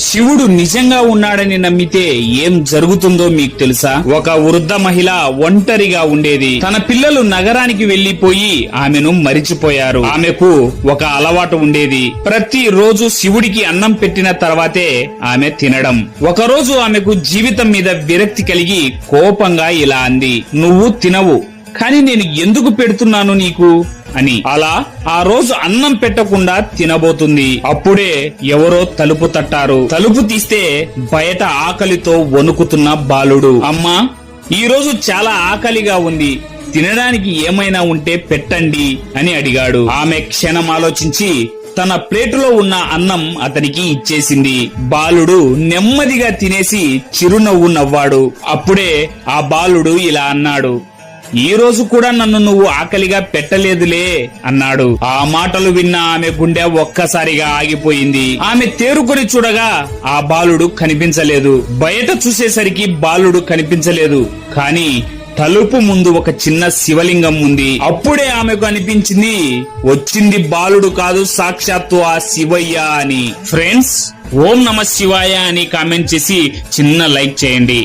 శివుడు నిజంగా ఉన్నాడని నమ్మితే ఏం జరుగుతుందో మీకు తెలుసా? ఒక వృద్ధ మహిళ ఒంటరిగా ఉండేది. తన పిల్లలు నగరానికి వెళ్లిపోయి ఆమెను మరిచిపోయారు. ఆమెకు ఒక అలవాటు ఉండేది. ప్రతి రోజు శివుడికి అన్నం పెట్టిన తర్వాతే ఆమె తినడం. ఒకరోజు ఆమెకు జీవితం మీద విరక్తి కలిగి కోపంగా ఇలా అంది, నువ్వు తినవు, కానీ నేను ఎందుకు పెడుతున్నాను నీకు అని. అలా ఆ రోజు అన్నం పెట్టకుండా తినబోతుంది. అప్పుడే ఎవరో తలుపు తట్టారు. తలుపు తీస్తే బయట ఆకలితో వణుకుతున్న బాలుడు, అమ్మా, ఈ రోజు చాలా ఆకలిగా ఉంది, తినడానికి ఏమైనా ఉంటే పెట్టండి అని అడిగాడు. ఆమె క్షణం ఆలోచించి తన ప్లేటులో ఉన్న అన్నం అతనికి ఇచ్చేసింది. బాలుడు నెమ్మదిగా తినేసి చిరునవ్వు నవ్వాడు. అప్పుడే ఆ బాలుడు ఇలా అన్నాడు, ఈ రోజు కూడా నన్ను నువ్వు ఆకలిగా పెట్టలేదులే అన్నాడు. ఆ మాటలు విన్న ఆమె గుండె ఒక్కసారిగా ఆగిపోయింది. ఆమె తేరుకొని చూడగా ఆ బాలుడు కనిపించలేదు. బయట చూసేసరికి బాలుడు కనిపించలేదు, కానీ తలుపు ముందు ఒక చిన్న శివలింగం ఉంది. అప్పుడే ఆమెకు అనిపించింది, వచ్చింది బాలుడు కాదు, సాక్షాత్తు ఆ శివయ్య అని. ఫ్రెండ్స్, ఓం నమ శివాయ అని కామెంట్ చేసి చిన్న లైక్ చేయండి.